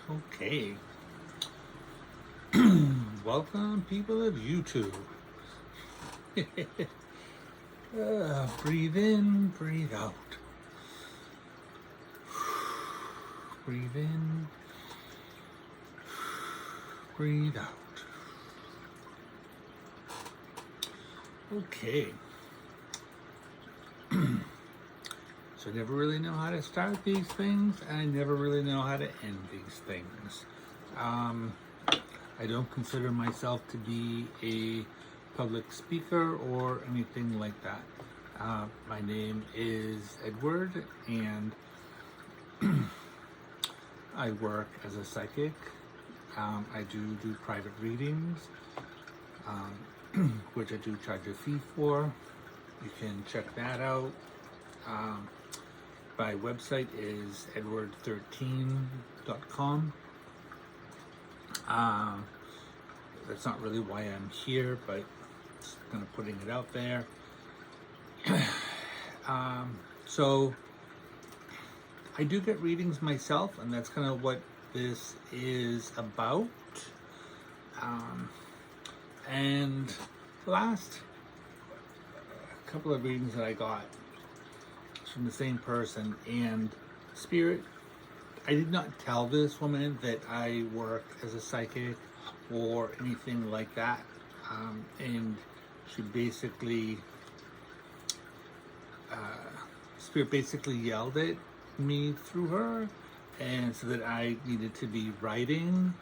Okay. Welcome, people of YouTube. Breathe in, breathe out. Breathe in, breathe out. Okay. So I never really know how to start these things, and I never really know how to end these things. I don't consider myself to be a public speaker or anything like that. My name is Edward, and I work as a psychic. I do private readings, which I do charge a fee for. You can check that out. My website is edward13.com. That's not really why I'm here, but just kind of putting it out there. So I do get readings myself, and that's kind of what this is about. And the last couple of readings that I got from the same person, and Spirit, I did not tell this woman that I work as a psychic or anything like that, and she basically Spirit basically yelled at me through her, and so that I needed to be writing,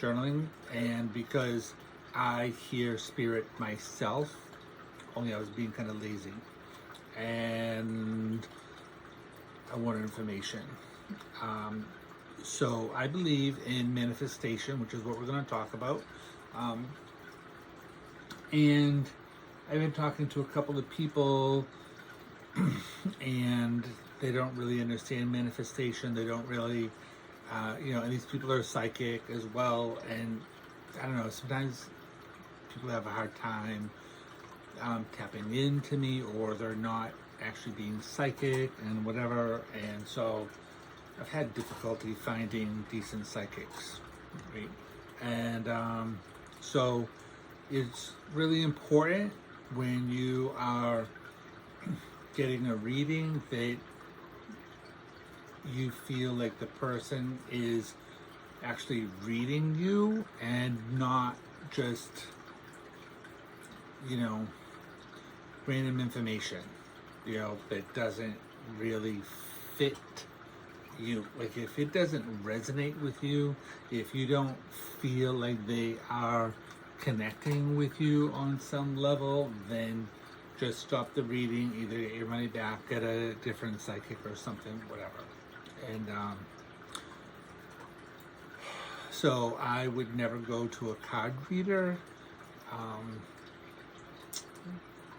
journaling, and because I hear Spirit myself, only I was being kind of lazy, and I wanted information. So I believe in manifestation, which is what we're going to talk about. And I've been talking to a couple of people, and they don't really understand manifestation. They don't really, and these people are psychic as well. And I don't know, sometimes people have a hard time tapping into me, or they're not actually being psychic and whatever. And so I've had difficulty finding decent psychics, right? And so it's really important when you are getting a reading that you feel like the person is actually reading you and not just, random information, that doesn't really fit you. Like, if it doesn't resonate with you, if you don't feel like they are connecting with you on some level, then just stop the reading, either get your money back, get a different psychic or something, whatever. And so I would never go to a card reader,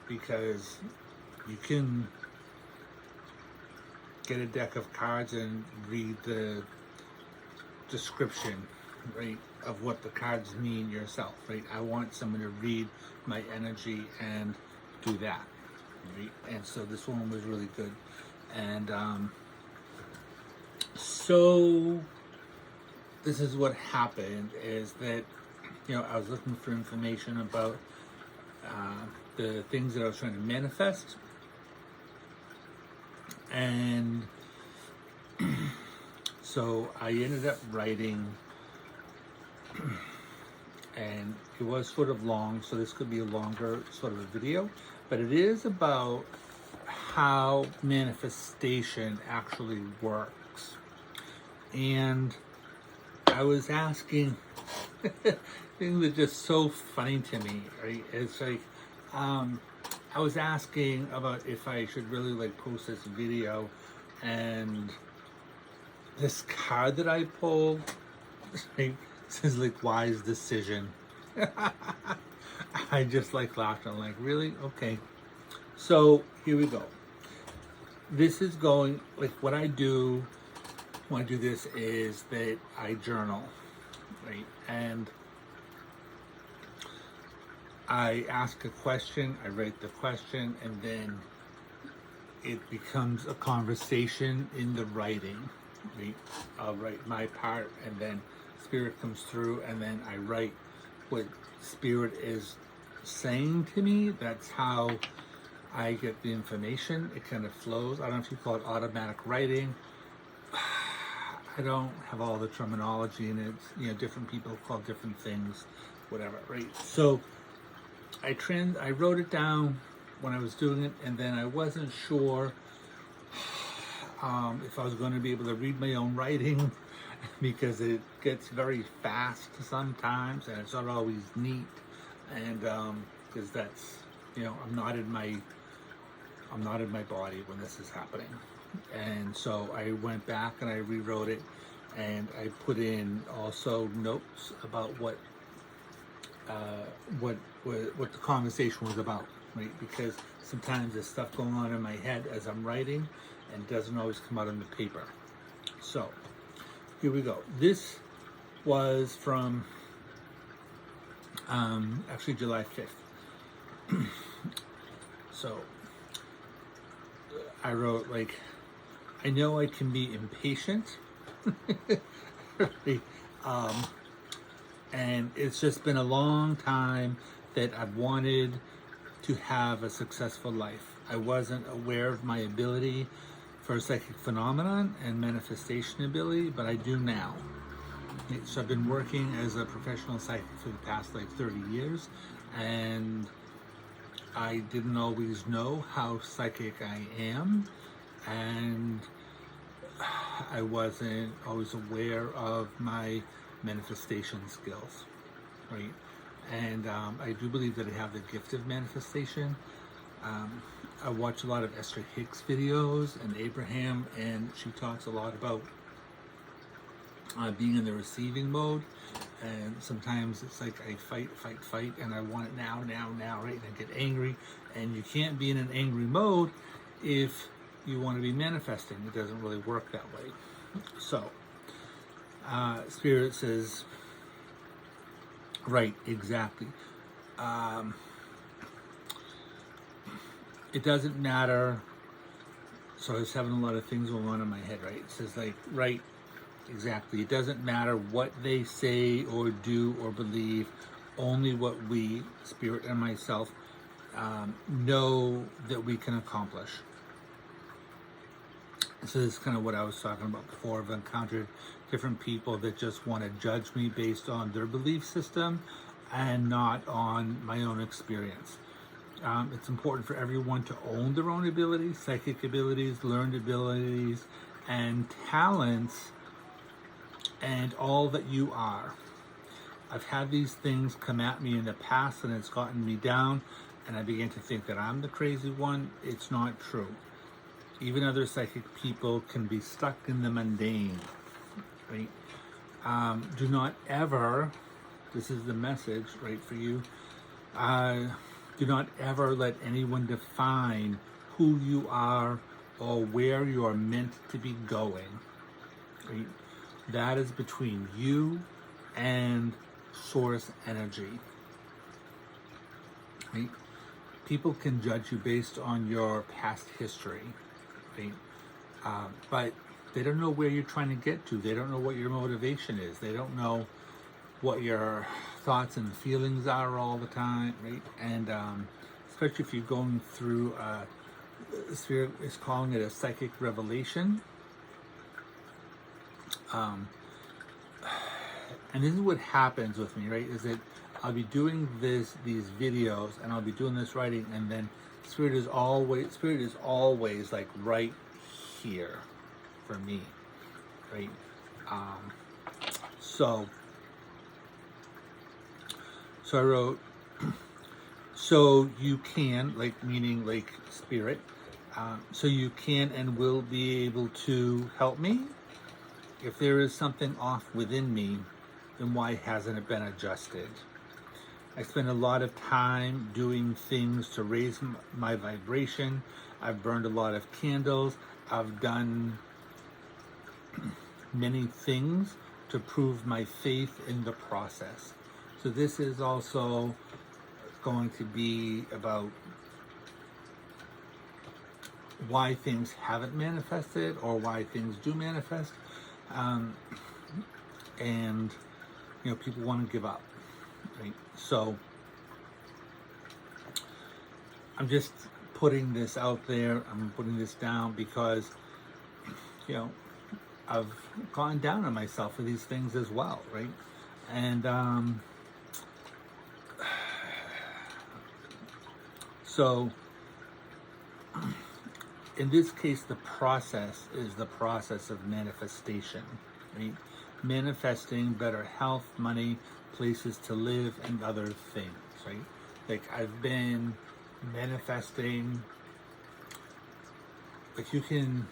because you can get a deck of cards and read the description, right, of what the cards mean yourself, right? I want someone to read my energy and do that, right? And so this one was really good. And so this is what happened, is that, I was looking for information about the things that I was trying to manifest. And so I ended up writing, and it was sort of long, so this could be a longer sort of a video, but it is about how manifestation actually works. And I was asking, things are just so funny to me, right? It's like, I was asking about if I should really post this video, and this card that I pulled, right, says wise decision. I just laughed. I'm like, really? Okay. So here we go. This is going, what I do when I do this is that I journal, right? And I ask a question, I write the question, and then it becomes a conversation in the writing, right? I'll write my part, and then Spirit comes through, and then I write what Spirit is saying to me. That's how I get the information. It kind of flows. I don't know if you call it automatic writing. I don't have all the terminology in it. You know, different people call different things, whatever, right? So I wrote it down when I was doing it, and then I wasn't sure if I was going to be able to read my own writing because it gets very fast sometimes, and it's not always neat. And because that's, you know, I'm not in my body when this is happening. And so I went back and I rewrote it, and I put in also notes about what the conversation was about, right? Because sometimes there's stuff going on in my head as I'm writing, and it doesn't always come out on the paper. So here we go. This was from actually July 5th. So I wrote, like, I know I can be impatient. And it's just been a long time that I've wanted to have a successful life. I wasn't aware of my ability for psychic phenomenon and manifestation ability, but I do now. So I've been working as a professional psychic for the past like 30 years, and I didn't always know how psychic I am, and I wasn't always aware of my manifestation skills, right? And I do believe that I have the gift of manifestation. I watch a lot of Esther Hicks videos and Abraham, and she talks a lot about being in the receiving mode. And sometimes it's like I fight, and I want it now, right? And I get angry, and you can't be in an angry mode if you want to be manifesting. It doesn't really work that way. So Spirit says, right, exactly. It doesn't matter. So I was having a lot of things going on in my head, right? It says, like, right, exactly. It doesn't matter what they say or do or believe. Only what we, Spirit and myself, know that we can accomplish. So this is kind of what I was talking about before. I've encountered different people that just want to judge me based on their belief system and not on my own experience. It's important for everyone to own their own abilities, psychic abilities, learned abilities, and talents, and all that you are. I've had these things come at me in the past, and it's gotten me down, and I began to think that I'm the crazy one. It's not true. Even other psychic people can be stuck in the mundane, right? Do not ever, this is the message, right, for you, do not ever let anyone define who you are or where you are meant to be going, right? That is between you and source energy, right? People can judge you based on your past history, right? But they don't know where you're trying to get to. They don't know what your motivation is. They don't know what your thoughts and feelings are all the time, right? And especially if you're going through, Spirit is calling it a psychic revelation. And this is what happens with me, right? Is that I'll be doing these videos, and I'll be doing this writing, and then Spirit is always like right here for me, right? So I wrote, so you can, like, meaning like Spirit, so you can and will be able to help me. If there is something off within me, then why hasn't it been adjusted? I spend a lot of time doing things to raise my vibration. I've burned a lot of candles. I've done many things to prove my faith in the process. So this is also going to be about why things haven't manifested or why things do manifest. And people want to give up, right? So I'm just putting this out there. I'm putting this down because I've gone down on myself for these things as well, right? And so in this case, the process is the process of manifestation, right? Manifesting better health, money, places to live, and other things, right? Like I've been manifesting, like you can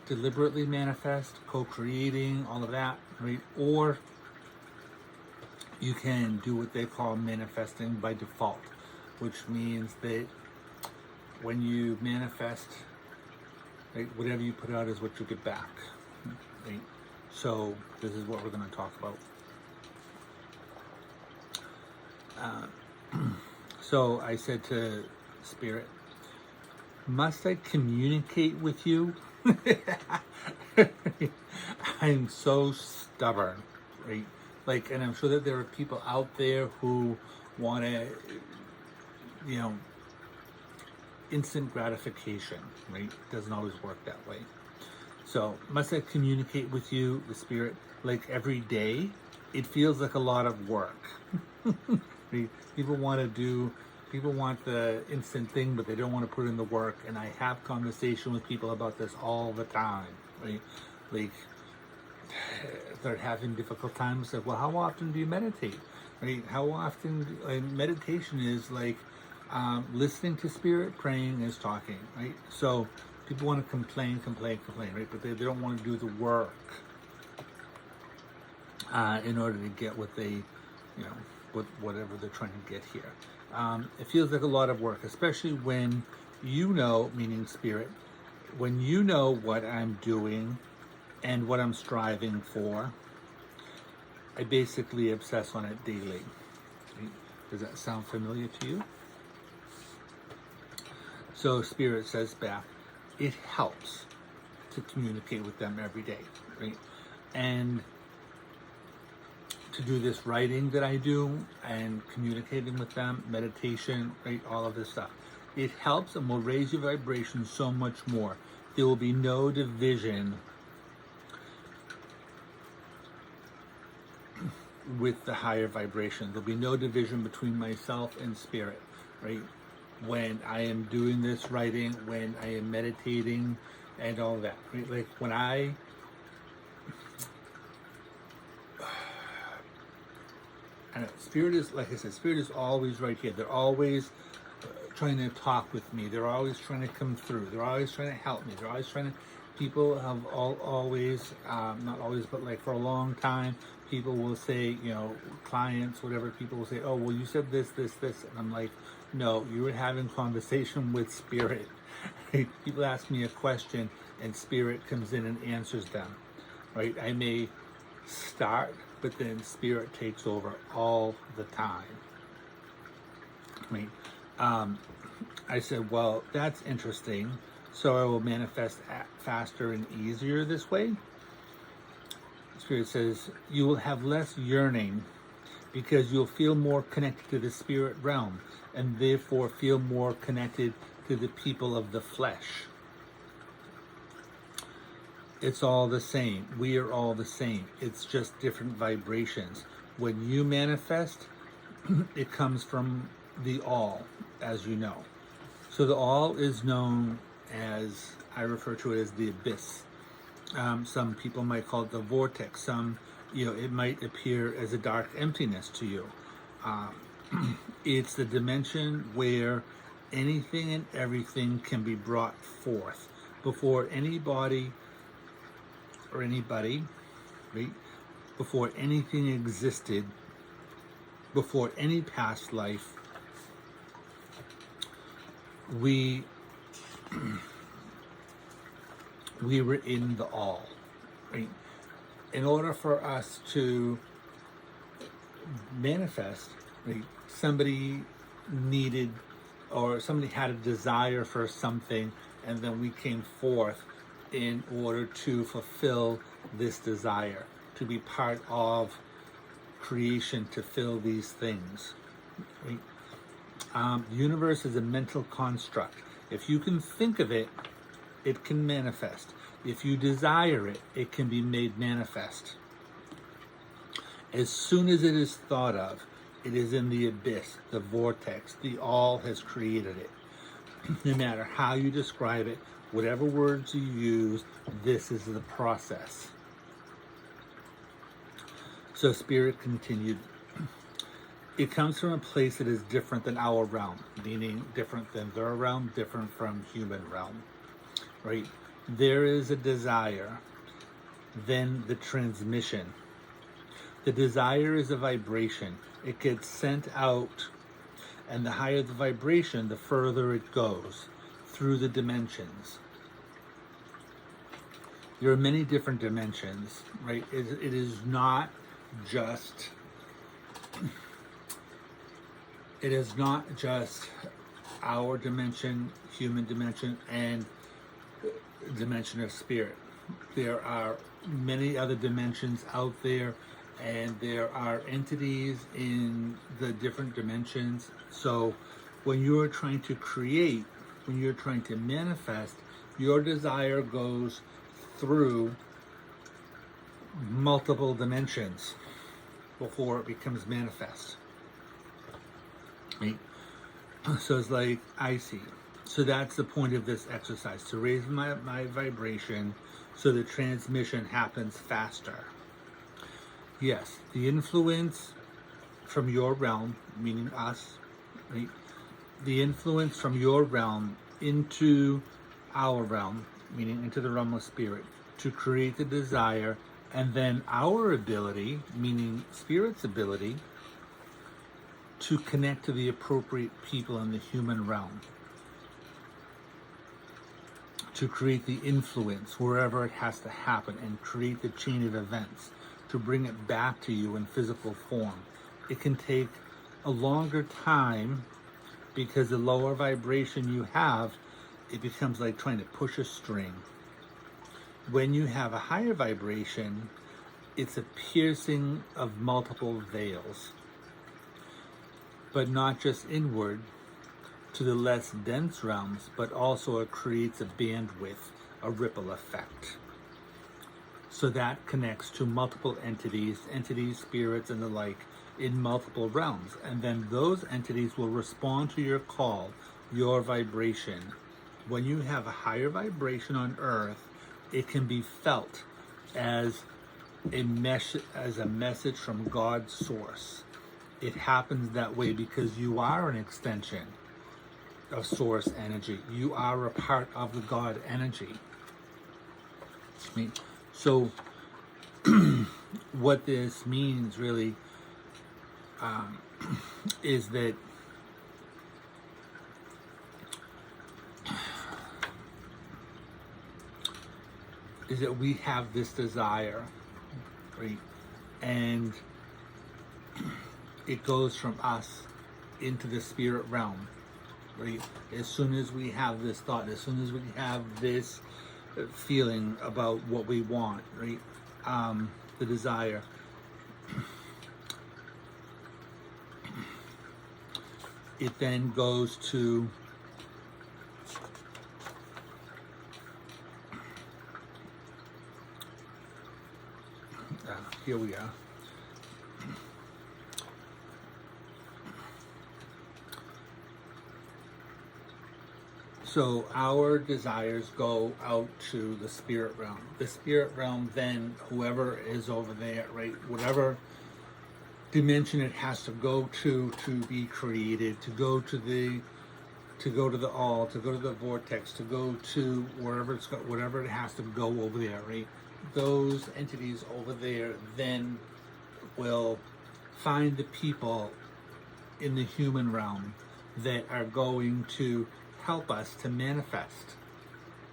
deliberately manifest, co-creating, all of that, right? Or you can do what they call manifesting by default, which means that when you manifest, right, whatever you put out is what you get back, right? So this is what we're going to talk about. So I said to Spirit, must I communicate with you? I'm so stubborn, right? Like, and I'm sure that there are people out there who want to, instant gratification, right? Doesn't always work that way. So, must I communicate with you, the Spirit, like every day? It feels like a lot of work. People want the instant thing, but they don't want to put in the work. And I have conversation with people about this all the time, right? Like, they're having difficult times. Like, well, how often do you meditate? Right? How often? Meditation is like listening to Spirit, praying is talking, right? So people want to complain, right? But they don't want to do the work in order to get what they, whatever they're trying to get here. It feels like a lot of work, especially when meaning Spirit, when you know what I'm doing and what I'm striving for. I basically obsess on it daily. Does that sound familiar to you? So Spirit says back, it helps to communicate with them every day, right? And to do this writing that I do and communicating with them, meditation, right? All of this stuff. It helps and will raise your vibration so much more. There will be no division with the higher vibration. There'll be no division between myself and Spirit, right? When I am doing this writing, when I am meditating and all that, right? Like when I know, Spirit is, like I said, Spirit is always right here. They're always trying to talk with me. They're always trying to come through. They're always trying to help me. They're always trying to, people have always, not always, but like for a long time, people will say, clients, whatever, people will say, oh, well, you said this. And I'm like, no, you were having conversation with Spirit. People ask me a question and Spirit comes in and answers them, right? I may start, but then Spirit takes over all the time, right? I said, well, that's interesting. So I will manifest faster and easier this way. Spirit says, you will have less yearning because you'll feel more connected to the spirit realm and therefore feel more connected to the people of the flesh. It's all the same. We are all the same. It's just different vibrations. When you manifest, it comes from the all, as you know. So the all is known as, I refer to it as the abyss. Some people might call it the vortex. Some, it might appear as a dark emptiness to you. It's the dimension where anything and everything can be brought forth before anybody or anybody, right? Before anything existed, before any past life, we were in the all, right? In order for us to manifest, right, somebody needed, or somebody had a desire for something, and then we came forth in order to fulfill this desire, to be part of creation, to fill these things. Right? The universe is a mental construct. If you can think of it, it can manifest. If you desire it, it can be made manifest. As soon as it is thought of, it is in the abyss, the vortex. The all has created it. No matter how you describe it, whatever words you use, this is the process. So Spirit continued. It comes from a place that is different than our realm, meaning different than their realm, different from human realm, right? There is a desire, then the transmission. The desire is a vibration. It gets sent out, and the higher the vibration, the further it goes through the dimensions. There are many different dimensions, right? It is not just our dimension, human dimension, and dimension of spirit. There are many other dimensions out there, and there are entities in the different dimensions. So when you're trying to create, when you're trying to manifest, your desire goes through multiple dimensions before it becomes manifest. Right? So it's like, I see. So that's the point of this exercise, to raise my vibration so the transmission happens faster. Yes, the influence from your realm, meaning us, right? The influence from your realm into our realm, meaning into the realm of spirit, to create the desire, and then our ability, meaning spirit's ability, to connect to the appropriate people in the human realm, to create the influence wherever it has to happen and create the chain of events, to bring it back to you in physical form. It can take a longer time because the lower vibration you have, it becomes like trying to push a string. When you have a higher vibration, it's a piercing of multiple veils, but not just inward to the less dense realms, but also it creates a bandwidth, a ripple effect. So that connects to multiple entities, spirits, and the like in multiple realms. And then those entities will respond to your call, your vibration. When you have a higher vibration on Earth, it can be felt as a message from God's source. It happens that way because you are an extension of source energy. You are a part of the God energy. So what this means really is that we have this desire, right? And it goes from us into the spirit realm, right? As soon as we have this thought, as soon as we have this feeling about what we want, right? The desire. It then goes to here we are. So our desires go out to the spirit realm. The spirit realm, then whoever is over there, right, whatever dimension it has to go to be created, to go to the all, to go to the vortex, to go to wherever it's got, whatever it has to go over there, right? Those entities over there then will find the people in the human realm that are going to help us to manifest,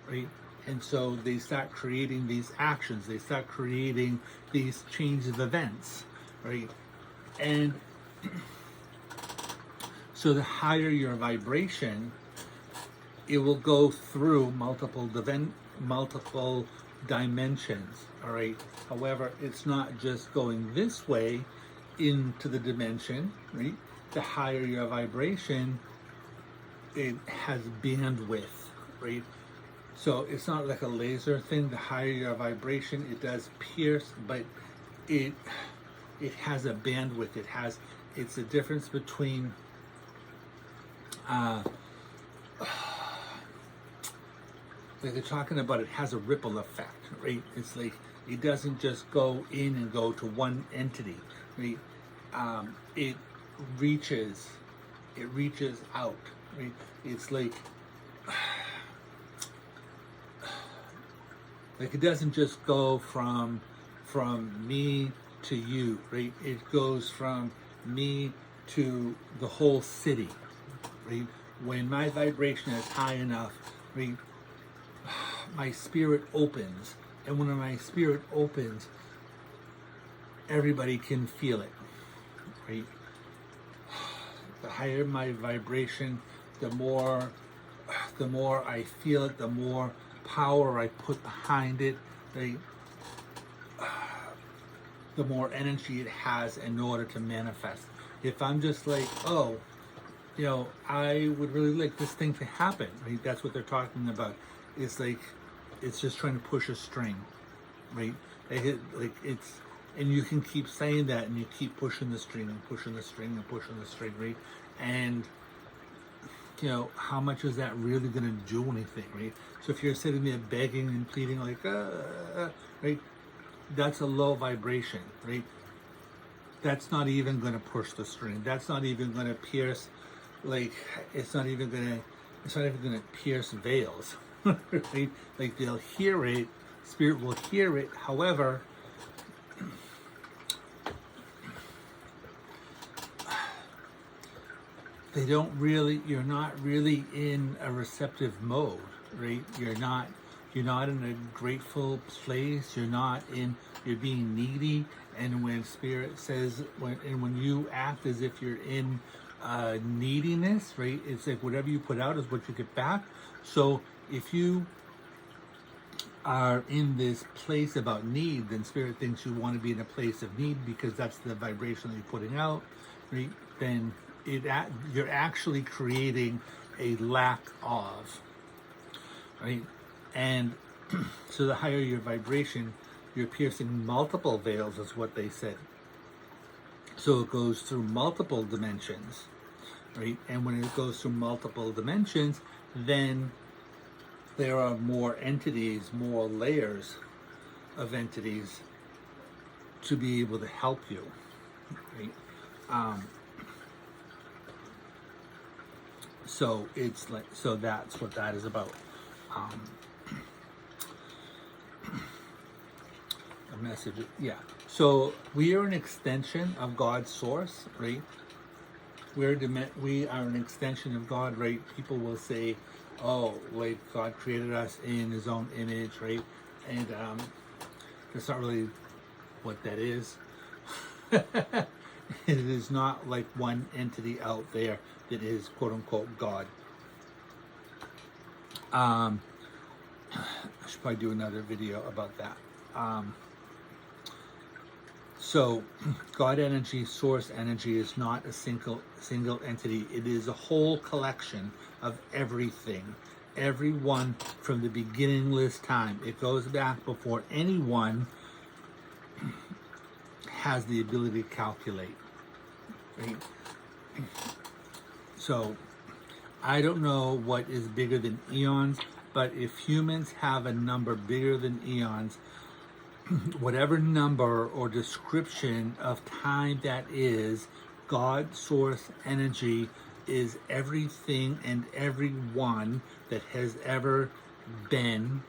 right? And so they start creating these actions, they start creating these chains of events, right? And so the higher your vibration, it will go through multiple multiple dimensions, all right? However, it's not just going this way into the dimension, right? The higher your vibration, it has bandwidth, right? So it's not like a laser thing. The higher your vibration, it does pierce, but it has a bandwidth. It's the difference between like they're talking about, it has a ripple effect, right? It's like it doesn't just go in and go to one entity, right? It reaches out, right? It's like it doesn't just go from me to you, right? It goes from me to the whole city, right? When my vibration is high enough, right, my spirit opens, and when my spirit opens, everybody can feel it, right? The higher my vibration, the more I feel it, the more power I put behind it, right? The more energy it has in order to manifest. If I'm just like, oh, you know, I would really like this thing to happen, right? That's what they're talking about. It's like, it's just trying to push a string, right? And you can keep saying that, and you keep pushing the string and pushing the string and pushing the string, right? And you know, how much is that really going to do anything, right? So if you're sitting there begging and pleading like, right, that's a low vibration, right? That's not even going to push the string. That's not even going to pierce, like, it's not even going to pierce veils, right? Like, they'll hear it, spirit will hear it. However, you're not really in a receptive mode, right? You're not in a grateful place. You're being needy. And when spirit says, when you act as if you're in neediness, right? It's like whatever you put out is what you get back. So if you are in this place about need, then spirit thinks you want to be in a place of need because that's the vibration that you're putting out, right? Then you're actually creating a lack of, right? And so the higher your vibration, you're piercing multiple veils, is what they said. So it goes through multiple dimensions, right? And when it goes through multiple dimensions, then there are more entities, more layers of entities to be able to help you, right? So it's like, so that's what that is about. A message, yeah. So we are an extension of God's source, right? We are an extension of God, right? People will say, oh, like God created us in his own image, right? And that's not really what that is. It is not like one entity out there that is quote unquote God. I should probably do another video about that. So God energy, source energy, is not a single entity. It is a whole collection of everything. Everyone from the beginningless time. It goes back before anyone has the ability to calculate, right? So I don't know what is bigger than eons, but if humans have a number bigger than eons, whatever number or description of time that is, God source energy is everything and everyone that has ever been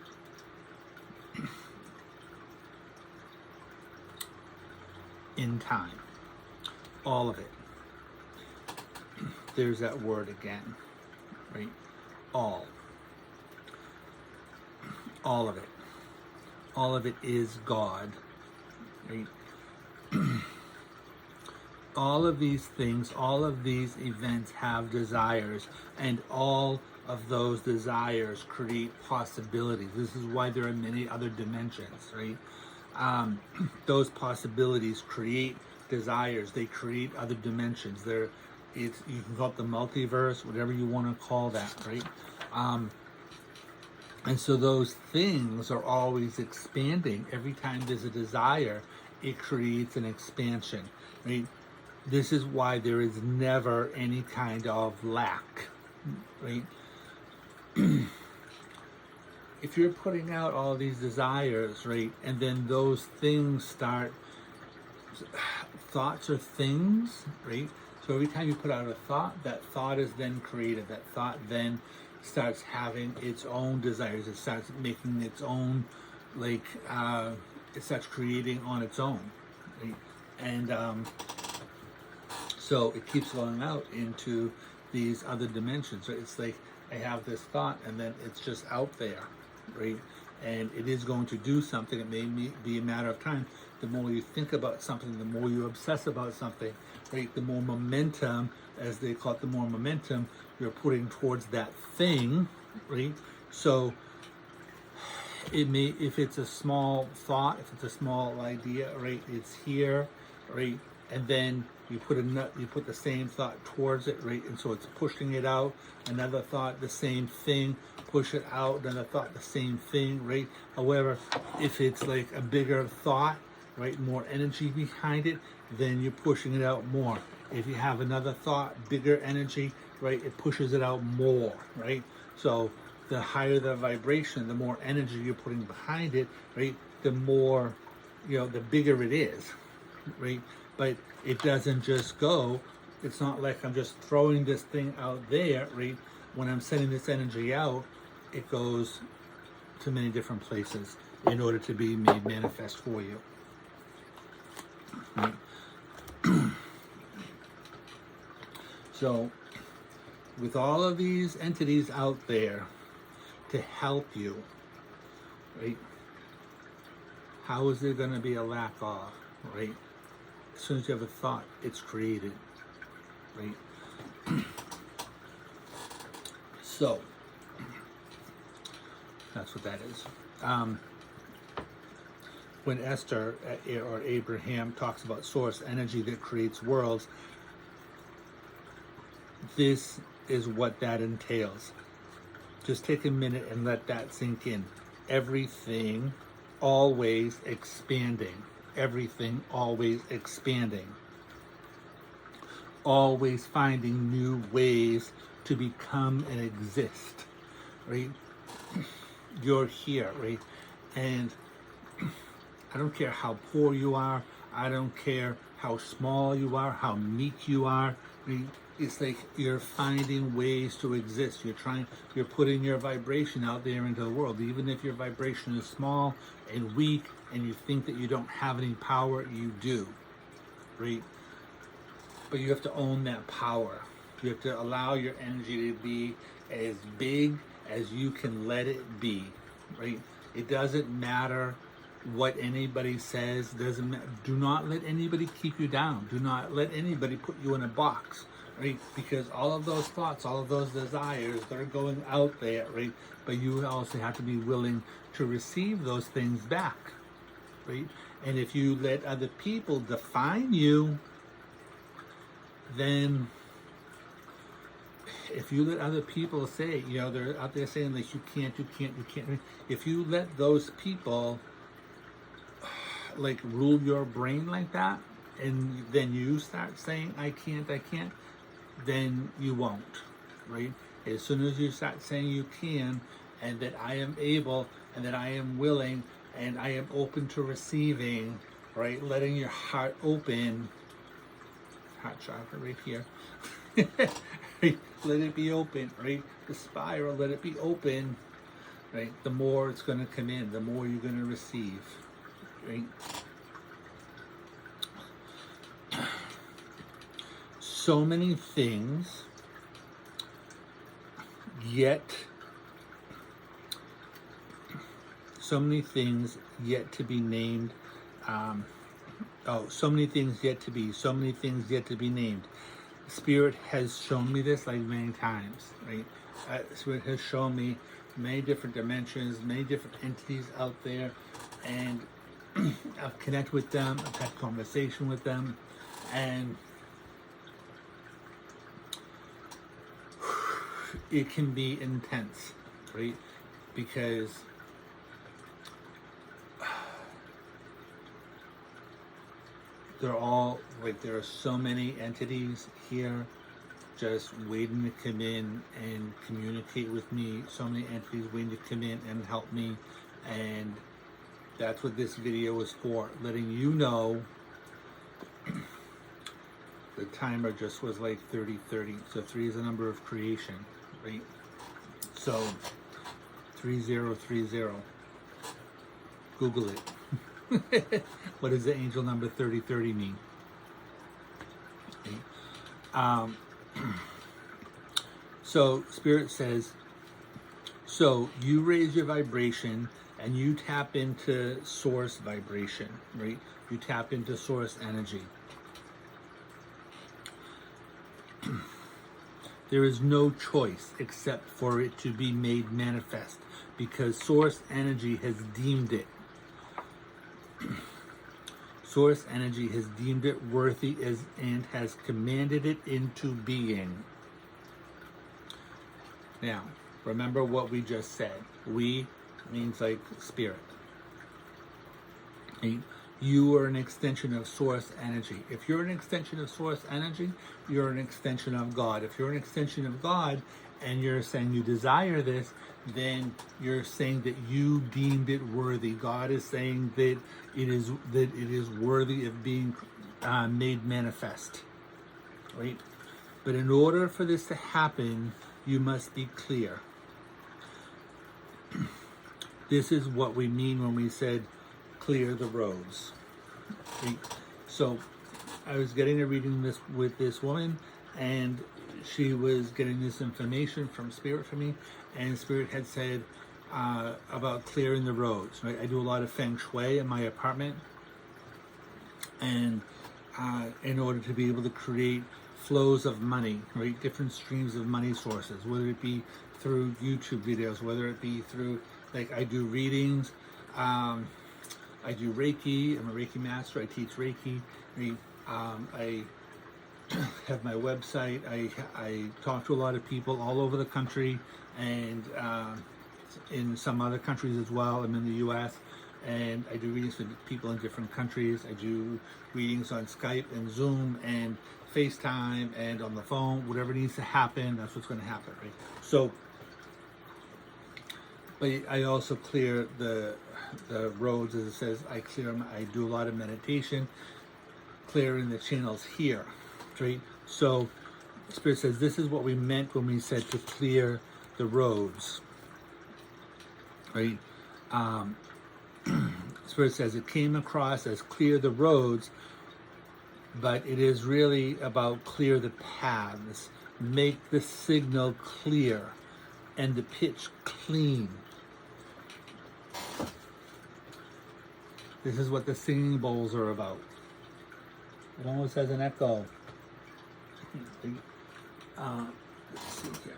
in time. All of it. There's that word again, right? All of it. All of it is God, right? All of these things, all of these events have desires, and all of those desires create possibilities. This is why there are many other dimensions, right? Those possibilities create desires. They create other dimensions. You can call it the multiverse, whatever you want to call that, right? And so those things are always expanding. Every time there's a desire, it creates an expansion, right? This is why there is never any kind of lack, right? If you're putting out all these desires, right, and then those things start, thoughts are things, right? So every time you put out a thought, that thought is then created. That thought then starts having its own desires. It starts making its own, like, it starts creating on its own, right? And so it keeps going out into these other dimensions, right? It's like I have this thought and then it's just out there, right? And it is going to do something. It may be a matter of time. The more you think about something, the more you obsess about something, right? The more momentum, as they call it, the more momentum you're putting towards that thing, right? So it may, if it's a small thought, if it's a small idea, right, it's here, right? And then you put the same thought towards it, right? And so it's pushing it out. Another thought, the same thing, push it out. Another thought, the same thing, right? However, if it's like a bigger thought, right, more energy behind it, then you're pushing it out more. If you have another thought, bigger energy, right, it pushes it out more, right? So the higher the vibration, the more energy you're putting behind it, right, the more, the bigger it is, right? But it doesn't just go, it's not like I'm just throwing this thing out there, right? When I'm sending this energy out, it goes to many different places in order to be made manifest for you. Right? So, with all of these entities out there to help you, right? How is there going to be a lack of, right? As soon as you have a thought, it's created, right? So, that's what that is. When Esther or Abraham talks about source energy that creates worlds, this is what that entails. Just take a minute and let that sink in. Everything always expanding. Everything always expanding. Always finding new ways to become and exist, right? You're here, right? And I don't care how poor you are. I don't care how small you are, how meek you are, right? It's like you're finding ways to exist. You're putting your vibration out there into the world. Even if your vibration is small and weak and you think that you don't have any power, you do, right? But you have to own that power. You have to allow your energy to be as big as you can let it be, right? It doesn't matter what anybody says. Do not let anybody keep you down. Do not let anybody put you in a box, right? Because all of those thoughts, all of those desires, they're going out there, right? But you also have to be willing to receive those things back, right? And if you let other people define you, then if you let other people say, they're out there saying like, you can't, if you let those people like rule your brain like that, and then you start saying, I can't, then you won't, right? As soon as you start saying you can, and that I am able, and that I am willing, and I am open to receiving, right? Letting your heart open, heart chakra right here, right? Let it be open, right? The spiral, let it be open, right? The more it's going to come in, the more you're going to receive, right? So many things, yet to be named. So many things yet to be named. Spirit has shown me this like many times, right? Spirit has shown me many different dimensions, many different entities out there, and I've connected with them, I've had conversation with them, and it can be intense, right? Because they're all, like, there are so many entities here just waiting to come in and communicate with me, so many entities waiting to come in and help me, and that's what this video is for, letting you know. The timer just was like 3030, so 3 is the number of creation, right? So 3030, Google it. What does the angel number 3030 mean? Okay. So Spirit says, so you raise your vibration and you tap into source vibration, right? You tap into source energy. There is no choice except for it to be made manifest, because source energy has deemed it. Source energy has deemed it worthy and has commanded it into being. Now, remember what we just said. We means like spirit. Right? You are an extension of source energy. If you're an extension of source energy, you're an extension of God. If you're an extension of God and you're saying you desire this, then you're saying that you deemed it worthy. God is saying that it is worthy of being made manifest, right? But in order for this to happen, you must be clear. This is what we mean when we said clear the roads. Okay? So I was getting a reading this with this woman, and she was getting this information from Spirit for me, and Spirit had said about clearing the roads. Right? I do a lot of feng shui in my apartment, and in order to be able to create flows of money, right, different streams of money sources, whether it be through YouTube videos, whether it be through, like, I do readings, I do Reiki. I'm a Reiki master. I teach Reiki. I have my website. I talk to a lot of people all over the country, and in some other countries as well. I'm in the U.S., and I do readings with people in different countries. I do readings on Skype and Zoom and FaceTime and on the phone. Whatever needs to happen, that's what's going to happen, right? So, but I also clear the roads, as it says. I do a lot of meditation, clearing the channels here, right? So Spirit says this is what we meant when we said to clear the roads, right? Spirit says it came across as clear the roads, but it is really about clear the paths, make the signal clear and the pitch clean. This is what the singing bowls are about. It almost has an echo. Let's see here.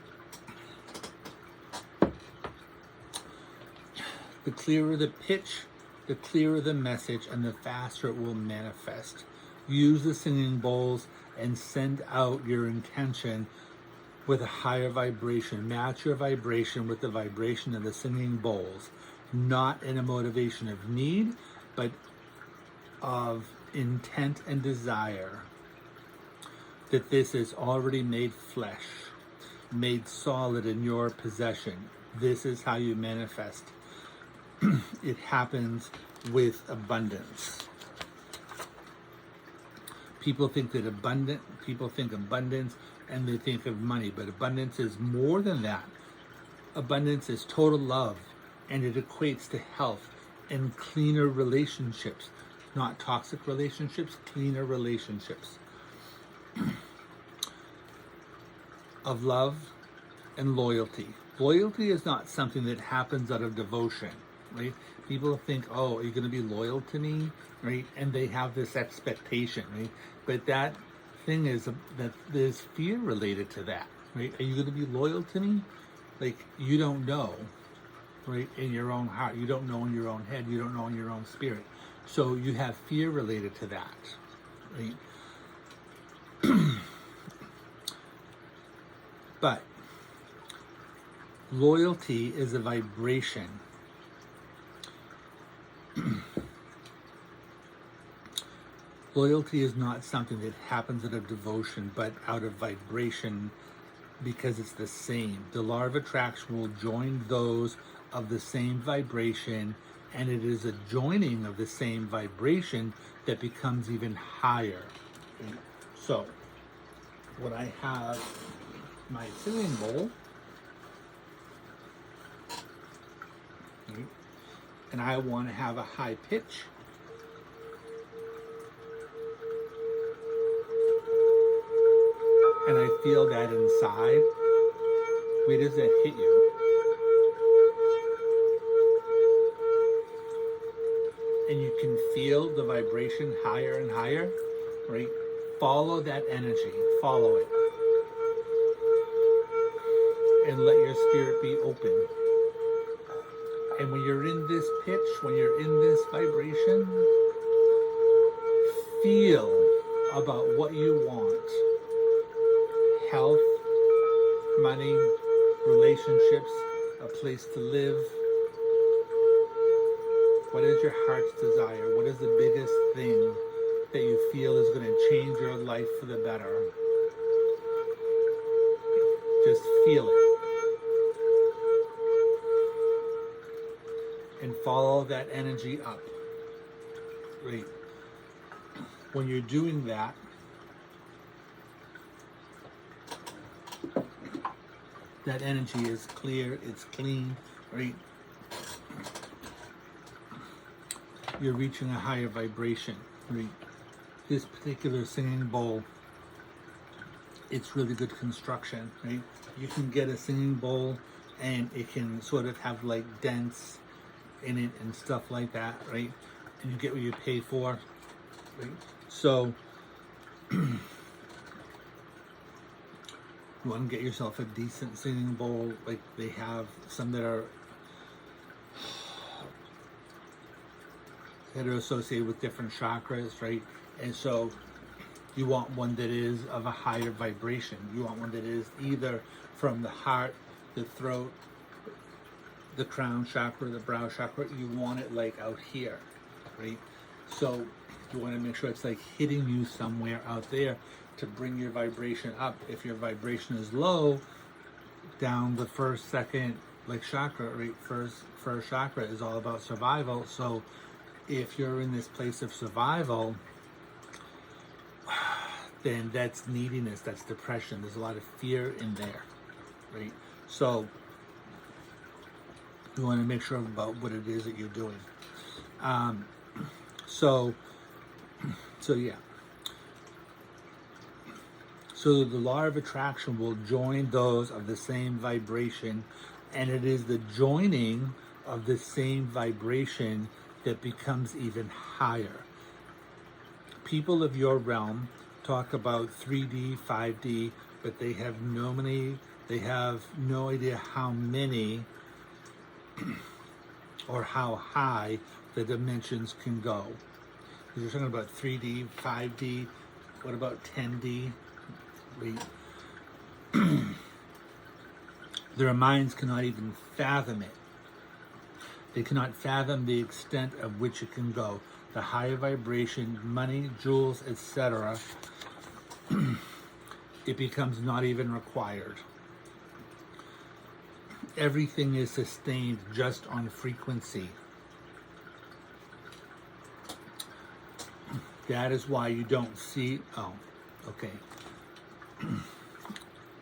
The clearer the pitch, the clearer the message, and the faster it will manifest. Use the singing bowls and send out your intention with a higher vibration. Match your vibration with the vibration of the singing bowls, not in a motivation of need, but of intent and desire. That this is already made flesh, made solid in your possession. This is how you manifest. It happens with abundance. People think abundance and they think of money, but abundance is more than that. Abundance is total love, and it equates to health and cleaner relationships, not toxic relationships, cleaner relationships of love and loyalty. Loyalty is not something that happens out of devotion, right? People think, oh, are you going to be loyal to me, right? And they have this expectation, right? But that thing is that there's fear related to that, right? Are you going to be loyal to me? Like, you don't know, right? In your own heart, you don't know in your own head, you don't know in your own spirit. So you have fear related to that, right? But loyalty is a vibration. Loyalty is not something that happens out of devotion, but out of vibration, because it's the same. The law of attraction will join those of the same vibration, and it is a joining of the same vibration that becomes even higher. So, when I have my singing bowl, and I want to have a high pitch, and I feel that inside, where does that hit you? And you can feel the vibration higher and higher, right? Follow that energy, follow it. And let your spirit be open. And when you're in this pitch, when you're in this vibration, feel about what you want. Health, money, relationships, a place to live. What is your heart's desire? What is the biggest thing that you feel is going to change your life for the better? Just feel it. And follow that energy up. Right. When you're doing that, that energy is clear, it's clean, right? You're reaching a higher vibration, right? This particular singing bowl, it's really good construction, right? You can get a singing bowl and it can sort of have like dents in it and stuff like that, right? And you get what you pay for, right? So you want to get yourself a decent singing bowl. Like, they have some that are associated with different chakras, right? And so you want one that is of a higher vibration. You want one that is either from the heart, the throat, the crown chakra, the brow chakra. You want it like out here, right? So you want to make sure it's like hitting you somewhere out there to bring your vibration up. If your vibration is low, down the first, second, like chakra, right? First chakra is all about survival. So if you're in this place of survival, then that's neediness, that's depression. There's a lot of fear in there, right? So you want to make sure about what it is that you're doing. So yeah. So the law of attraction will join those of the same vibration, and it is the joining of the same vibration that becomes even higher. People of your realm talk about 3D, 5D, but they have no idea how many or how high the dimensions can go. You're talking about 3D, 5D, what about 10D? Their minds cannot even fathom it. They cannot fathom the extent of which it can go. The higher vibration, money, jewels, etc., it becomes not even required. Everything is sustained just on frequency. That is why you don't see, okay.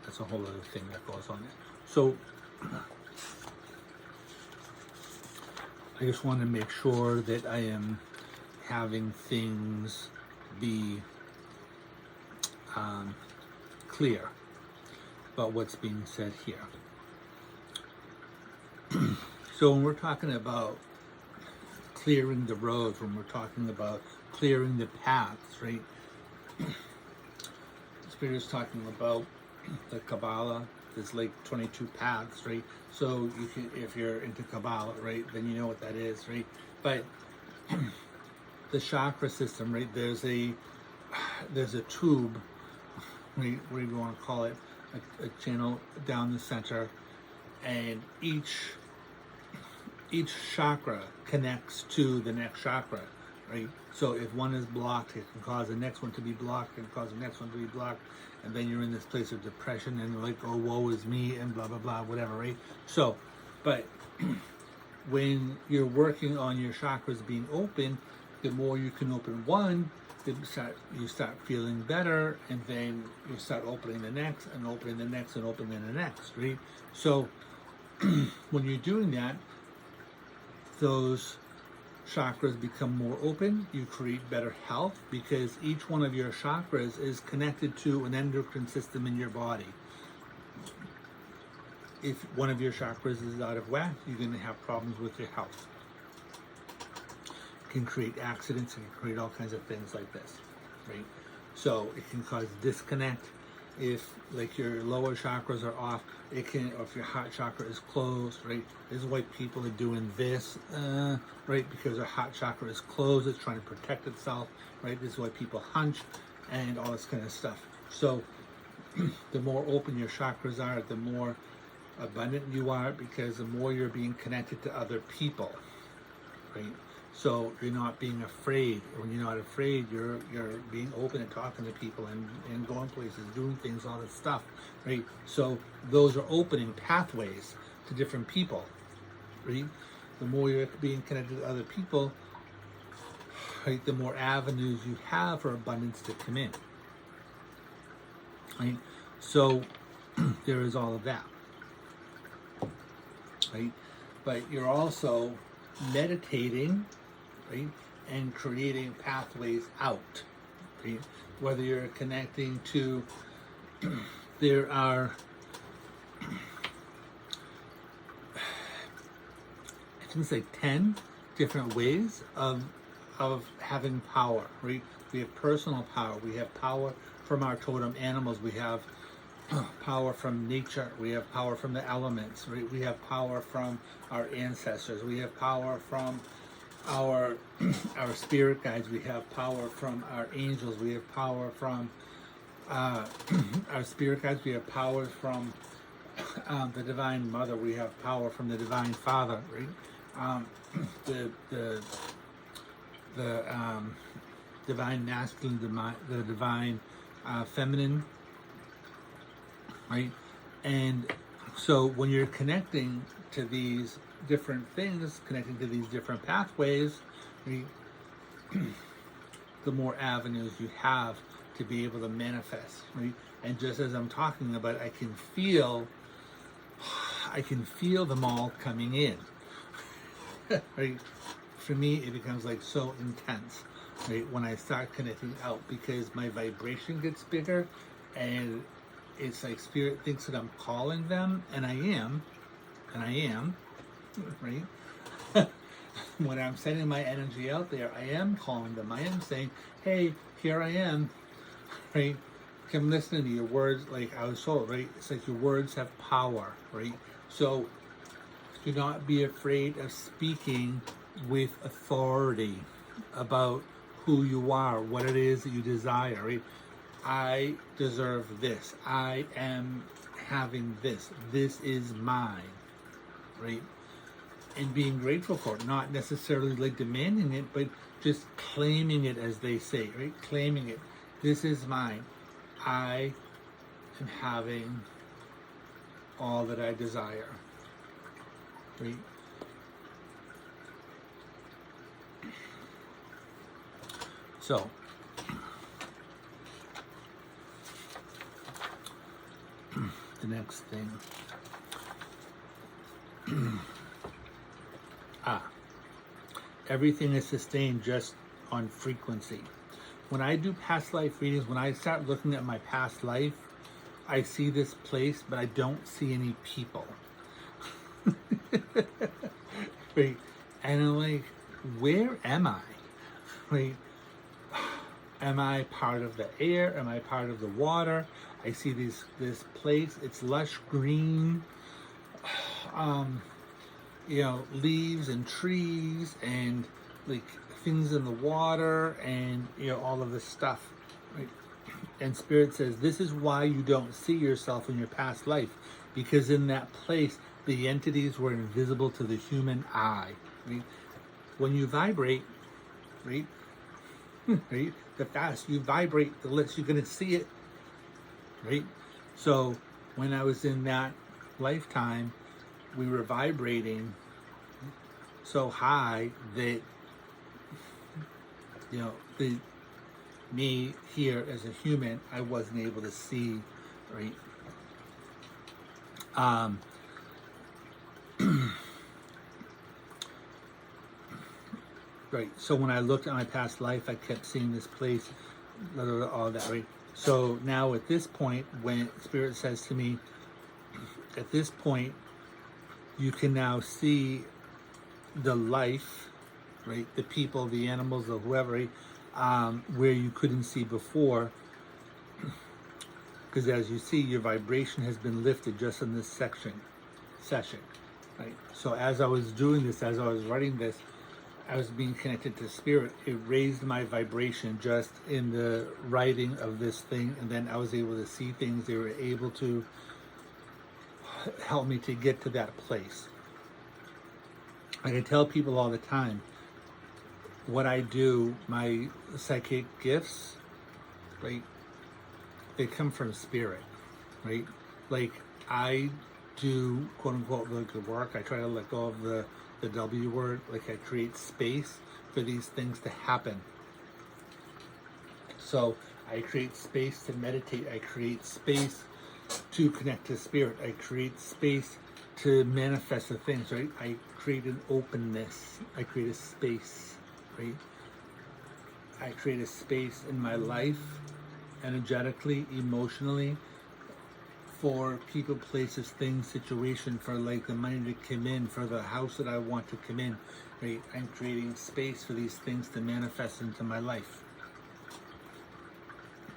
That's a whole other thing that goes on there. So I just want to make sure that I am having things be clear about what's being said here. So when we're talking about clearing the roads, when we're talking about clearing the paths, right? Spirit is talking about the Kabbalah. There's like 22 paths, right? So you can, if you're into Kabbalah, right, then you know what that is, right? But the chakra system, right? There's a tube, right, what do you want to call it, a channel down the center, and each chakra connects to the next chakra, right? So if one is blocked, it can cause the next one to be blocked, and cause the next one to be blocked, and then you're in this place of depression and like, oh, woe is me, and blah blah blah, whatever, right? So, but when you're working on your chakras being open, the more you can open one, you start feeling better, and then you start opening the next, and opening the next, and opening the next, right? So when you're doing that, those chakras become more open. You create better health because each one of your chakras is connected to an endocrine system in your body. If one of your chakras is out of whack, you're going to have problems with your health. It can create accidents, and can create all kinds of things like this, right? So it can cause disconnect. If like your lower chakras are off, it can, or if your heart chakra is closed, right? This is why people are doing this, right? Because their heart chakra is closed, it's trying to protect itself, right? This is why people hunch and all this kind of stuff. So the more open your chakras are, the more abundant you are, because the more you're being connected to other people, right? So you're not being afraid. When you're not afraid, you're being open and talking to people and going places, doing things, all this stuff, right? So those are opening pathways to different people, right? The more you're being connected to other people, right, the more avenues you have for abundance to come in, right? So there is all of that, right? But you're also meditating, right, and creating pathways out, right? Whether you're connecting to, there are, I can say 10 different ways of having power, right? We have personal power. We have power from our totem animals. We have power from nature. We have power from the elements, right? We have power from our ancestors. We have power from our spirit guides. We have power from our angels. We have power from our spirit guides. We have power from the Divine Mother. We have power from the Divine Father, right? The Divine Masculine, the Divine Feminine, right? And so when you're connecting to these different things, connecting to these different pathways, right, the more avenues you have to be able to manifest, right? And just as I'm talking about, I can feel them all coming in, right? For me, it becomes like so intense, right, when I start connecting out, because my vibration gets bigger, and it's like spirit thinks that I'm calling them, and I am, right? When I'm sending my energy out there, I am calling them. I am saying, hey, here I am, right? Come listen to your words. Like I was told, right? It's like your words have power, right? So do not be afraid of speaking with authority about who you are, what it is that you desire, right? I deserve this. I am having this. This is mine, right? And being grateful for it, not necessarily like demanding it, but just claiming it, as they say, right? Claiming it. This is mine. I am having all that I desire, right? So, the next thing. Everything is sustained just on frequency. When I do past life readings, when I start looking at my past life, I see this place, but I don't see any people. Right? And I'm like, where am I? Right? Am I part of the air? Am I part of the water? I see this place. It's lush green, leaves and trees and like things in the water and all of this stuff. Right? And Spirit says this is why you don't see yourself in your past life, because in that place the entities were invisible to the human eye. Right? When you vibrate, right? Right? The faster you vibrate, the less you're going to see it. Right? So when I was in that lifetime, we were vibrating so high that me here as a human, I wasn't able to see, right? Right. So when I looked at my past life, I kept seeing this place, blah, blah, blah, all that, right? So now at this point, when Spirit says to me, at this point, you can now see the life, right? The people, the animals, or whoever, right? Where you couldn't see before. Because as you see, your vibration has been lifted just in this session, right? So as I was doing this, as I was writing this, I was being connected to Spirit. It raised my vibration just in the writing of this thing, and then I was able to see things. They were able to help me to get to that place. I can tell people all the time, what I do, my psychic gifts, right, they come from Spirit, right? Like I do, quote unquote, the work. I try to let go of the W word. Like I create space for these things to happen. So I create space to meditate. I create space to connect to Spirit. I create space to manifest the things, right? I create an openness. I create a space, right? I create a space in my life, energetically, emotionally, for people, places, things, situation, for like the money to come in, for the house that I want to come in, right? I'm creating space for these things to manifest into my life,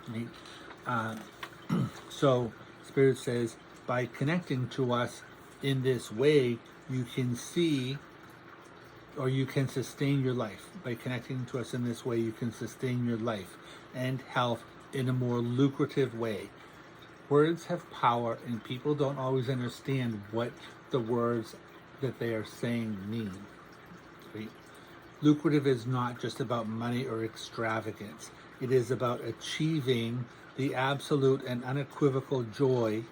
right? So Spirit says, by connecting to us in this way, you can see, or you can sustain your life. By connecting to us in this way, you can sustain your life and health in a more lucrative way. Words have power, and people don't always understand what the words that they are saying mean. Right? Lucrative is not just about money or extravagance. It is about achieving the absolute and unequivocal joy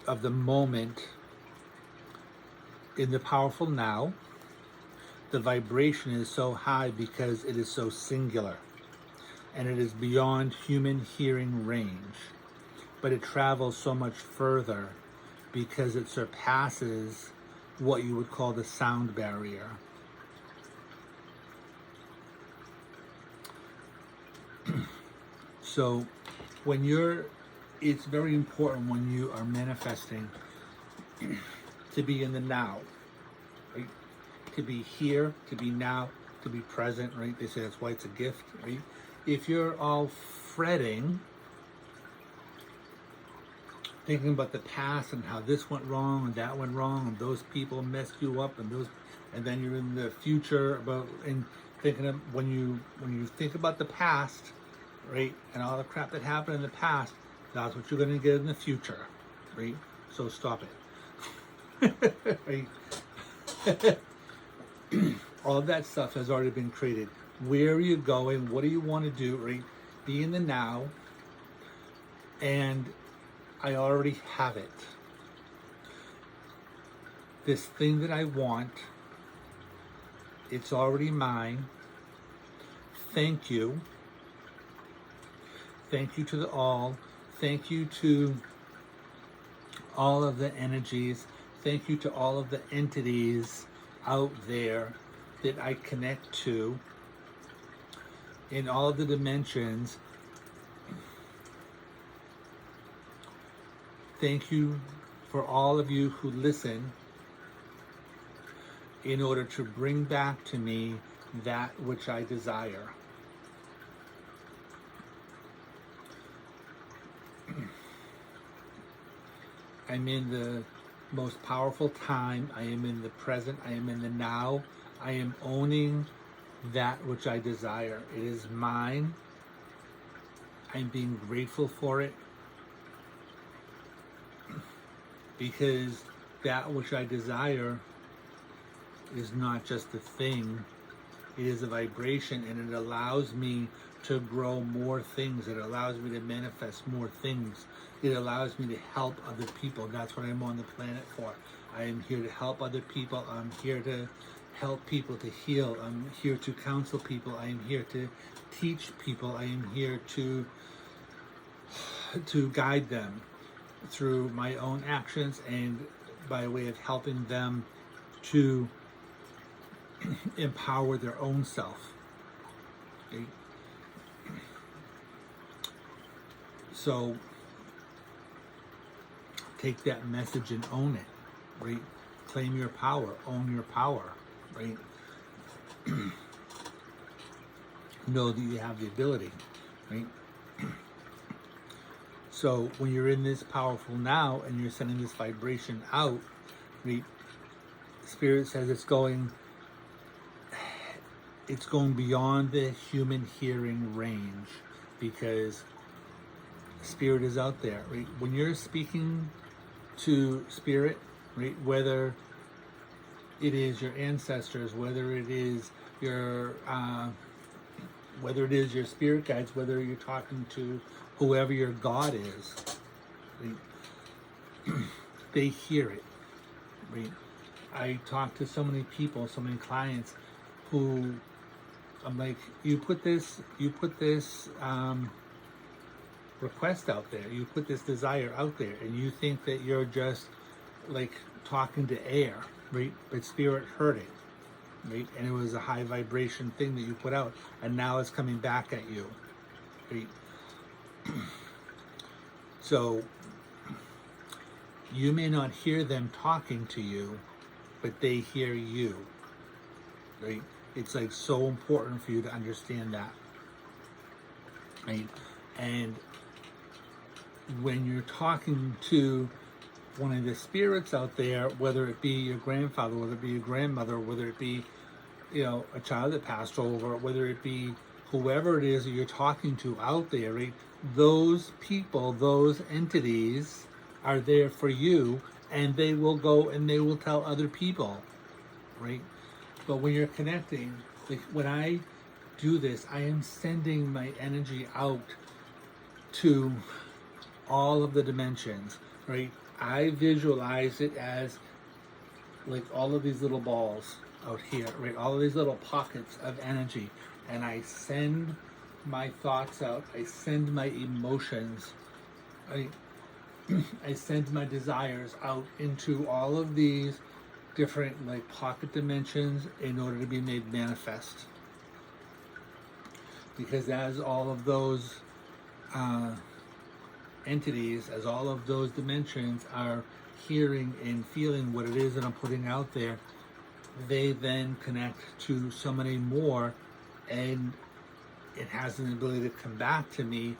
of the moment in the powerful now. The vibration is so high because it is so singular, and it is beyond human hearing range. But it travels so much further because it surpasses what you would call the sound barrier. So it's very important when you are manifesting to be in the now, right? To be here, to be now, to be present, right? They say that's why it's a gift, right? If you're all fretting, thinking about the past and how this went wrong and that went wrong and those people messed you up and then you're in the future and thinking of when you think about the past, right, and all the crap that happened in the past, that's what you're going to get in the future, right? So stop it. Right? All of that stuff has already been created. Where are you going? What do you want to do? Right? Be in the now. And I already have it. This thing that I want, it's already mine. Thank you. Thank you to the all. Thank you to all of the energies. Thank you to all of the entities out there that I connect to in all of the dimensions. Thank you for all of you who listen in order to bring back to me that which I desire. I'm in the most powerful time. I am in the present. I am in the now. I am owning that which I desire. It is mine. I'm being grateful for it, because that which I desire is not just a thing. It is a vibration, and it allows me to grow more things. It allows me to manifest more things. It allows me to help other people. That's what I'm on the planet for. I am here to help other people. I'm here to help people to heal. I'm here to counsel people. I am here to teach people. I am here to guide them through my own actions and by way of helping them to empower their own self. Okay? So take that message and own it, right? Claim your power, own your power, right? Know that you have the ability, right? So when you're in this powerful now and you're sending this vibration out, right? Spirit says it's going beyond the human hearing range, because Spirit is out there, right? When you're speaking to Spirit, right, whether it is your ancestors, whether it is your spirit guides, whether you're talking to whoever your God is, right, they hear it, right? I talk to so many people, so many clients who I'm like, you put this request out there, you put this desire out there, and you think that you're just like talking to air, right? But Spirit heard it, right? And it was a high vibration thing that you put out, and now it's coming back at you, right? So you may not hear them talking to you, but they hear you, right? It's like so important for you to understand that, right? And when you're talking to one of the spirits out there, whether it be your grandfather, whether it be your grandmother, whether it be, a child that passed over, whether it be whoever it is that you're talking to out there, right? Those people, those entities are there for you, and they will go and they will tell other people, right? But when you're connecting, like when I do this, I am sending my energy out to all of the dimensions, right? I visualize it as like all of these little balls out here, right? All of these little pockets of energy. And I send my thoughts out. I send my emotions. I send my desires out into all of these different like pocket dimensions in order to be made manifest. Because as all of those entities, as all of those dimensions are hearing and feeling what it is that I'm putting out there, they then connect to so many more, and it has an ability to come back to me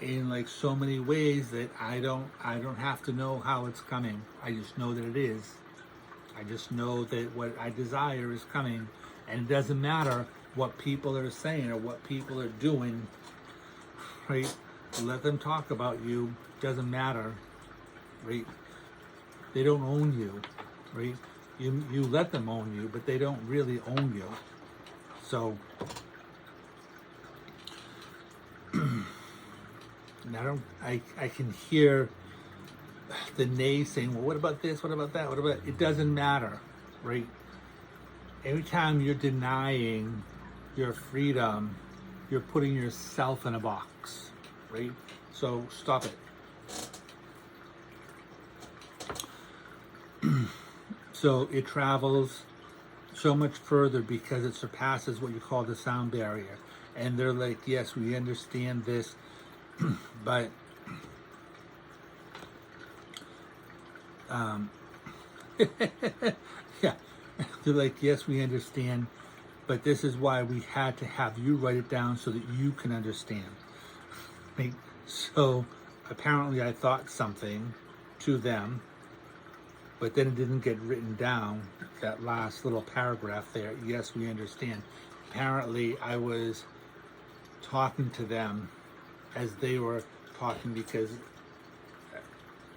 in like so many ways that I don't have to know how it's coming. I just know that it is. I just know that what I desire is coming, and it doesn't matter what people are saying or what people are doing, right? Let them talk about you. Doesn't matter, right? They don't own you, right? You let them own you, but they don't really own you. So, and I can hear the nays saying, well, what about this? What about that? What about, it doesn't matter, right? Every time you're denying your freedom, you're putting yourself in a box, right? So stop it. So it travels so much further because it surpasses what you call the sound barrier. And they're like, yes, we understand this, but yeah, they're like, yes, we understand, but this is why we had to have you write it down so that you can understand. Right? So apparently I thought something to them, but then it didn't get written down, that last little paragraph there. Yes, we understand. Apparently, I was talking to them as they were talking, because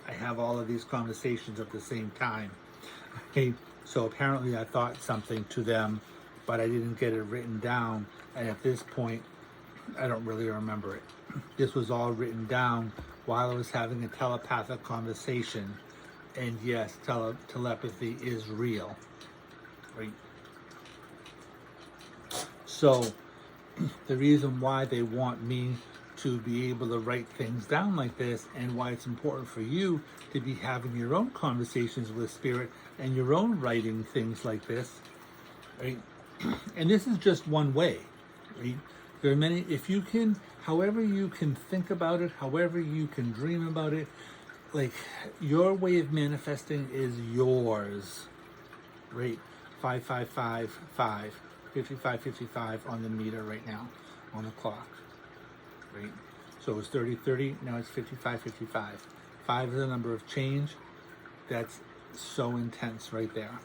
I have all of these conversations at the same time. Okay, so apparently I thought something to them, but I didn't get it written down, and at this point, I don't really remember it. This was all written down while I was having a telepathic conversation, and yes, telepathy is real, right? So the reason why they want me to be able to write things down like this, and why it's important for you to be having your own conversations with spirit and your own writing things like this, right? And this is just one way, right? There are many. If you can, however you can think about it, however you can dream about it, like, your way of manifesting is yours, right? 5555, 5555 on the meter right now, on the clock, right? So it was 3030, now it's 5555. 5 is the number of change. That's so intense right there,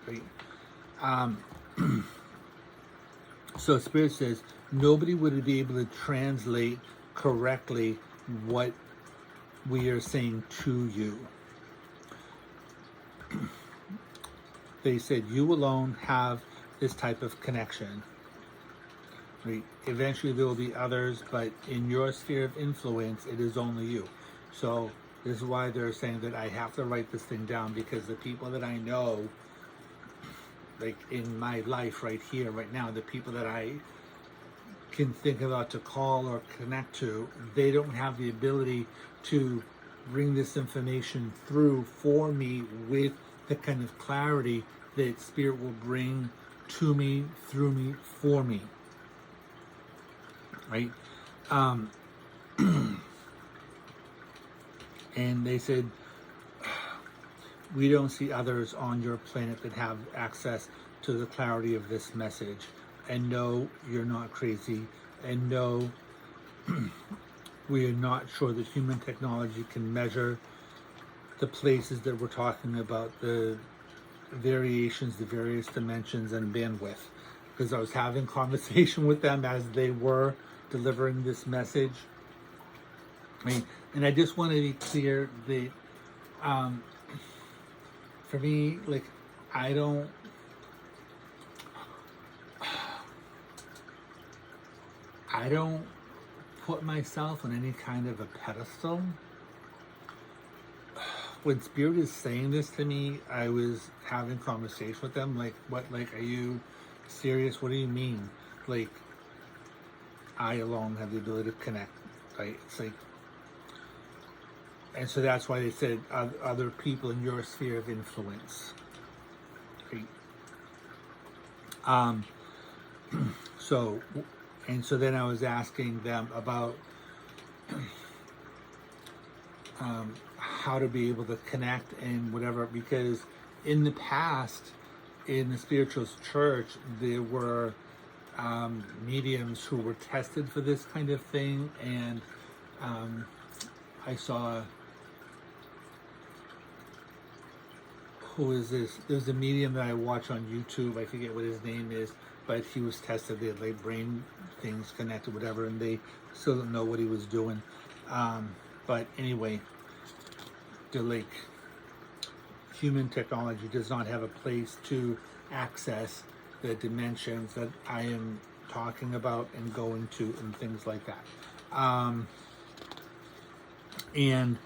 right? So Spirit says nobody would be able to translate correctly what we are saying to you. They said you alone have this type of connection. Right? Eventually there will be others, but in your sphere of influence, it is only you. So this is why they're saying that I have to write this thing down, because the people that I know, like in my life right here, right now, the people that I can think about to call or connect to, they don't have the ability to bring this information through for me with the kind of clarity that Spirit will bring to me, through me, for me, right? And they said, we don't see others on your planet that have access to the clarity of this message. And no, you're not crazy. And no, we are not sure that human technology can measure the places that we're talking about, the variations, the various dimensions and bandwidth. Because I was having conversation with them as they were delivering this message. And I just want to be clear that for me, like, I don't put myself on any kind of a pedestal. When Spirit is saying this to me, I was having conversation with them, like, what, like, are you serious? What do you mean? Like, I alone have the ability to connect, right? It's like, and so that's why they said other people in your sphere of influence, right? So then I was asking them about how to be able to connect and whatever, because in the past, in the spiritual church, there were mediums who were tested for this kind of thing, and I saw, who is this? There's a medium that I watch on YouTube. I forget what his name is, but he was tested. They had like brain things connected, whatever, and they still don't know what he was doing. But anyway, they're like, human technology does not have a place to access the dimensions that I am talking about and going to, and things like that. And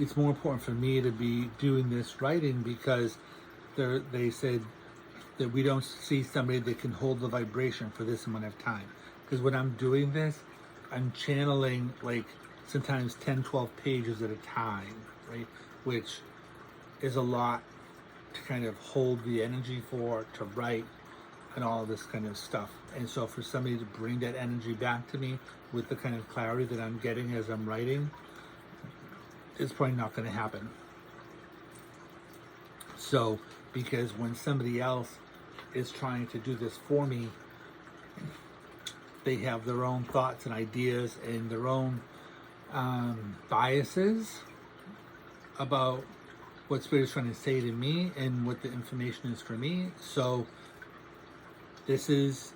it's more important for me to be doing this writing, because they said that we don't see somebody that can hold the vibration for this amount of time. Because when I'm doing this, I'm channeling like sometimes 10, 12 pages at a time, right? Which is a lot to kind of hold the energy for, to write, and all this kind of stuff. And so for somebody to bring that energy back to me with the kind of clarity that I'm getting as I'm writing, it's probably not going to happen. So, because when somebody else is trying to do this for me, they have their own thoughts and ideas and their own biases, about what Spirit is trying to say to me and what the information is for me. So this is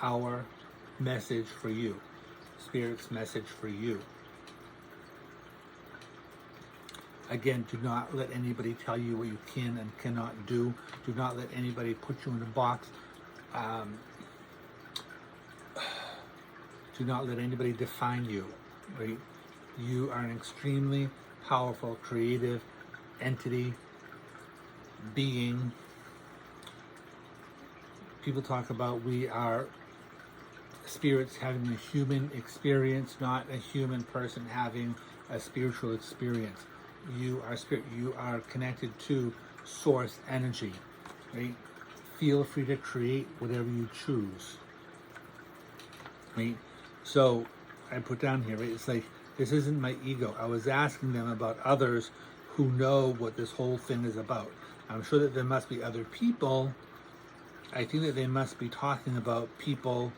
our message for you. Spirit's message for you. Again, do not let anybody tell you what you can and cannot do. Do not let anybody put you in a box. Do not let anybody define you, right? You are an extremely powerful, creative entity, being. People talk about we are spirits having a human experience, not a human person having a spiritual experience. You are spirit. You are connected to source energy, right? Feel free to create whatever you choose, right? So I put down here, right? It's like, this isn't my ego. I was asking them about others who know what this whole thing is about. I'm sure that there must be other people. I think that they must be talking about people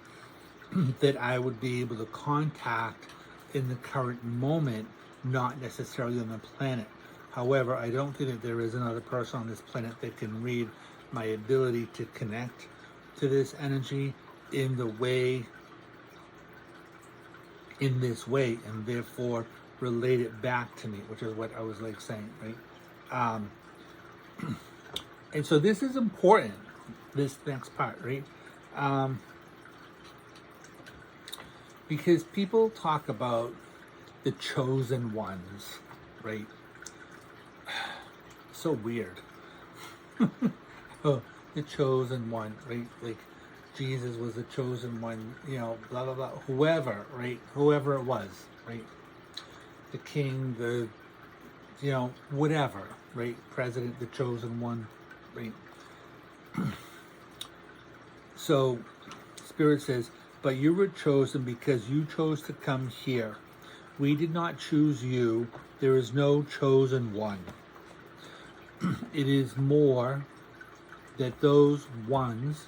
that I would be able to contact in the current moment, not necessarily on the planet. However, I don't think that there is another person on this planet that can read my ability to connect to this energy in the way, in this way, and therefore relate it back to me, which is what I was like saying, right? And so this is important, this next part, right? Because people talk about the chosen ones, right? So weird. Oh, the chosen one, right? Like Jesus was the chosen one, you know, blah, blah, blah. Whoever, right? Whoever it was, right? The king, the, you know, whatever, right? President, the chosen one, right? So Spirit says, but you were chosen because you chose to come here. We did not choose you. There is no chosen one. It is more that those ones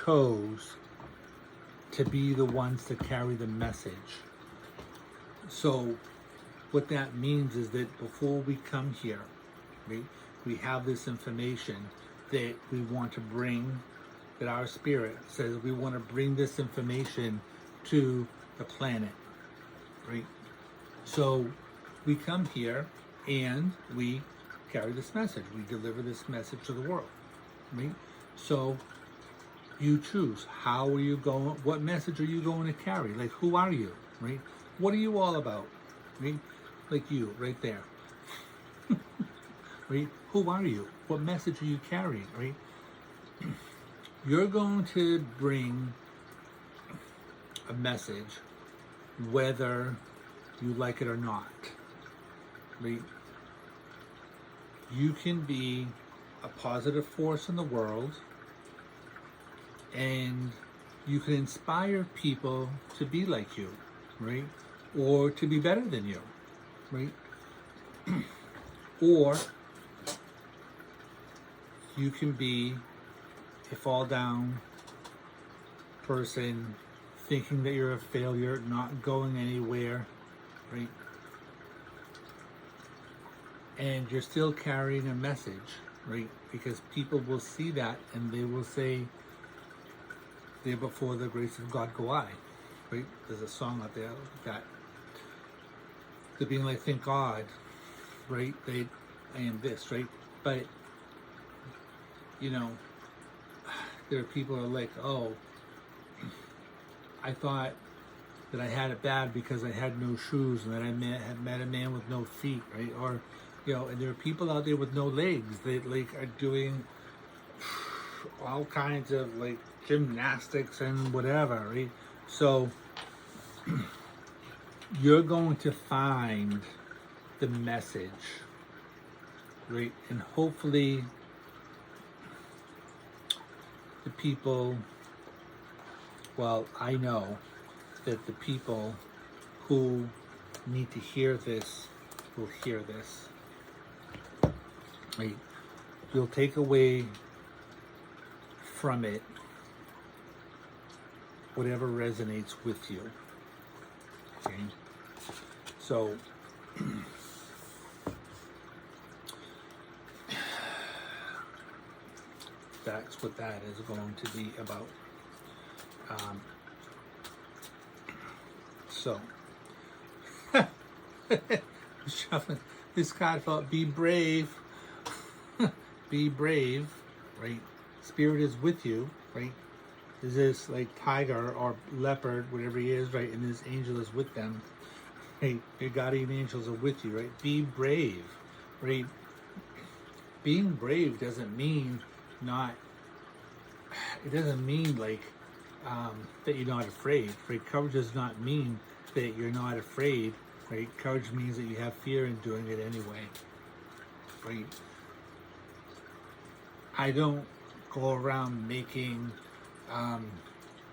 chose to be the ones to carry the message. So what that means is that before we come here, right, we have this information that we want to bring, that our spirit says we want to bring this information to the planet, right? So we come here and we carry this message. We deliver this message to the world, right? So you choose. How are you going? What message are you going to carry? Like, who are you, right? What are you all about, right? Like you, right there, right? Who are you? What message are you carrying, right? You're going to bring a message, whether you like it or not, right? You can be a positive force in the world, and you can inspire people to be like you, right? Or to be better than you, right? Or you can be a fall down person, thinking that you're a failure, not going anywhere, right? And you're still carrying a message, right? Because people will see that and they will say, there before the grace of God go I, right? There's a song out there that they're being like, thank God, right? I am this, right? But, you know, there are people who are like, oh, I thought that I had it bad because I had no shoes and that I had met a man with no feet, right? Or, you know, and there are people out there with no legs that like are doing all kinds of like gymnastics and whatever, right? So you're going to find the message, right? And hopefully the people, well, I know that the people who need to hear this will hear this. Right? You'll take away from it whatever resonates with you. Okay? So that's what that is going to be about. So, shuffling this card felt be brave. Be brave, right? Spirit is with you, right? Is this like tiger or leopard, whatever he is, right? And this angel is with them, right? Your guardian angels are with you, right? Be brave, right? Being brave doesn't mean not, it doesn't mean like that you're not afraid, right? Courage does not mean that you're not afraid, right? Courage means that you have fear in doing it anyway, right? I don't go around making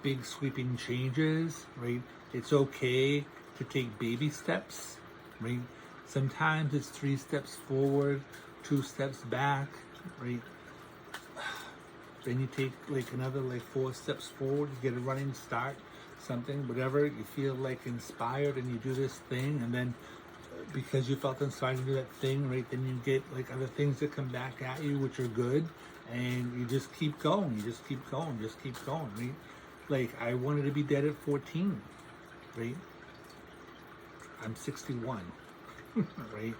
big sweeping changes, right? It's okay to take baby steps, right? Sometimes it's 3 steps forward, 2 steps back, right? Then you take like another like 4 steps forward, you get a running start, something, whatever, you feel like inspired and you do this thing, and then because you felt inspired to do that thing, right, then you get like other things that come back at you, which are good, and you just keep going, just keep going, right? Like, I wanted to be dead at 14, right? I'm 61, right?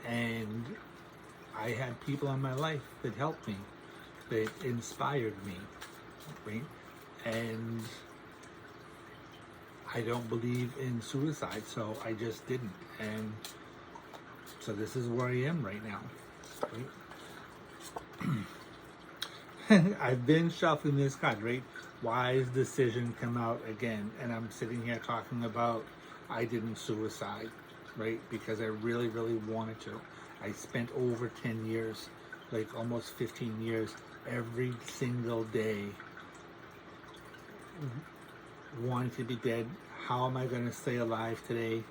And I had people in my life that helped me, that inspired me, right? And I don't believe in suicide, so I just didn't. And so this is where I am right now, right? I've been shuffling this card, right? Wise decision come out again. And I'm sitting here talking about I didn't suicide, right? Because I really, really wanted to. I spent over 10 years, like almost 15 years, every single day wanting to be dead. How am I going to stay alive today?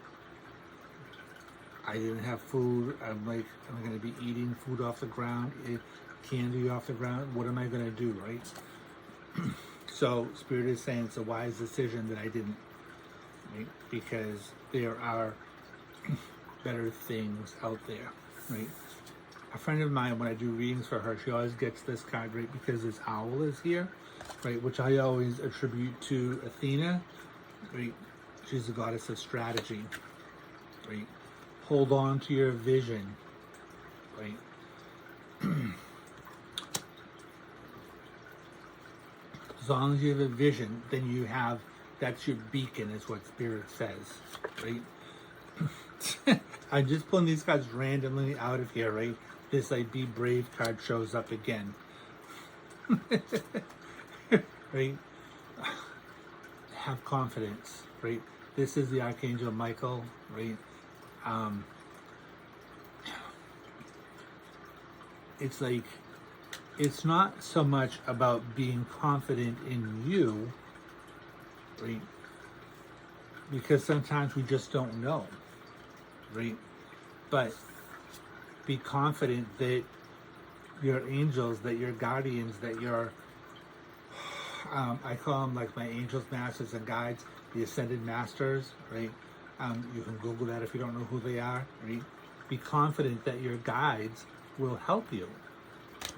I didn't have food. I'm like, am I going to be eating food off the ground, candy off the ground? What am I going to do, right? So Spirit is saying it's a wise decision that I didn't, right? Because there are better things out there, right? A friend of mine, when I do readings for her, she always gets this card, right? Because this owl is here, right? Which I always attribute to Athena, right? She's the goddess of strategy, right? Hold on to your vision, right? As long as you have a vision, then you have, that's your beacon, is what Spirit says, right? I'm just pulling these cards randomly out of here, right? This like Be Brave card shows up again. Right? Have confidence, right? This is the Archangel Michael, right? It's like, it's not so much about being confident in you, right? Because sometimes we just don't know, right? But be confident that your angels, that your guardians, that your, I call them like my angels, masters, and guides, the ascended masters, right? You can Google that if you don't know who they are, right? Be confident that your guides will help you,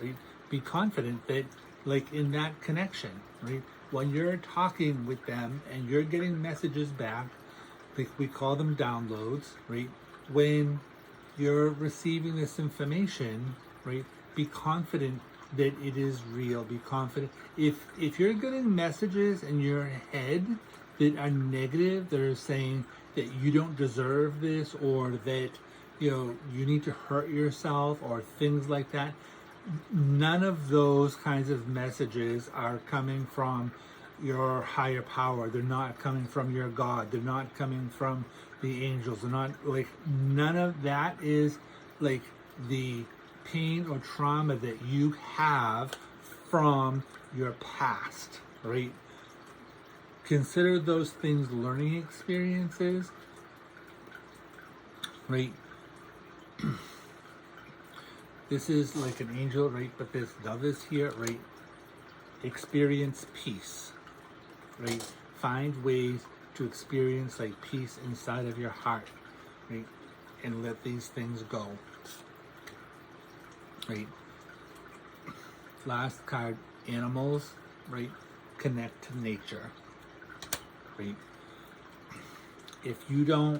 right? Be confident that, like, in that connection, right? When you're talking with them and you're getting messages back, like we call them downloads, right? When you're receiving this information, right? Be confident that it is real. Be confident. If you're getting messages in your head that are negative, that are saying that you don't deserve this, or that, you know, you need to hurt yourself, or things like that, none of those kinds of messages are coming from your higher power. They're not coming from your God. They're not coming from the angels. They're not, like, none of that is like the pain or trauma that you have from your past, right? Consider those things learning experiences, right? This is like an angel, right? But this dove is here, right? Experience peace, right? Find ways to experience like peace inside of your heart, right? And let these things go, right? Last card, animals, right, connect to nature, right? If you do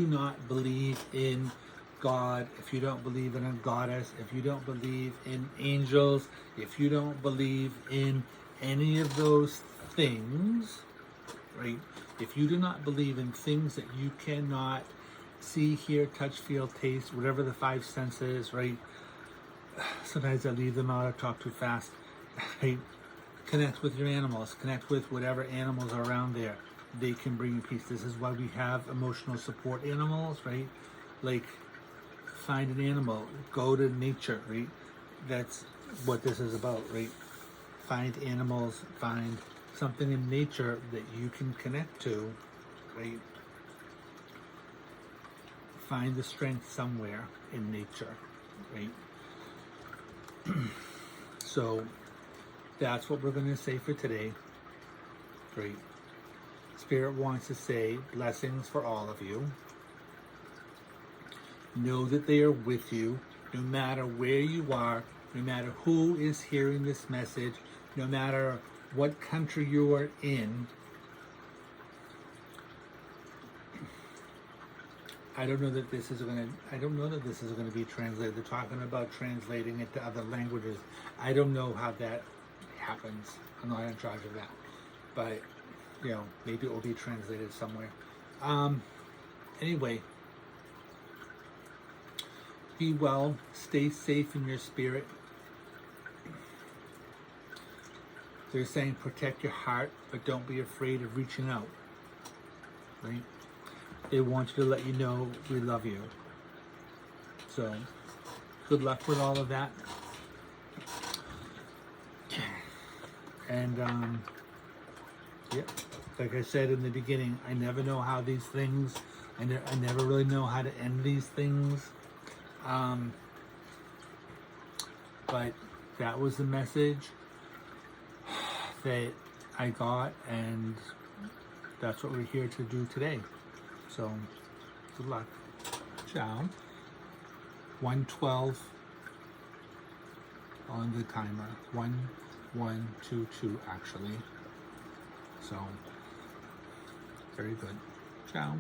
not believe in God, if you don't believe in a goddess, if you don't believe in angels, if you don't believe in any of those things, right? If you do not believe in things that you cannot see, hear, touch, feel, taste, whatever the five senses, right? Sometimes I leave them out, I talk too fast, right? Connect with your animals, connect with whatever animals are around there. They can bring you peace. This is why we have emotional support animals, right? Like, find an animal, go to nature, right? That's what this is about, right? Find animals, find something in nature that you can connect to, right? Find the strength somewhere in nature, right? So that's what we're going to say for today. Great. Spirit wants to say blessings for all of you. Know that they are with you, no matter where you are, no matter who is hearing this message, no matter what country you are in. I don't know that this is going to be translated. They're talking about translating it to other languages. I don't know how that happens. I'm not in charge of that. But, maybe it will be translated somewhere. Anyway, be well, stay safe in your spirit. They're saying protect your heart, but don't be afraid of reaching out. Right? They want you to let you know we love you. So, good luck with all of that. And, like I said in the beginning, I never know how these things, I never really know how to end these things. But that was the message that I got, and that's what we're here to do today. So, good luck. Ciao. 1:12 on the timer. 1122 actually. So, very good. Ciao.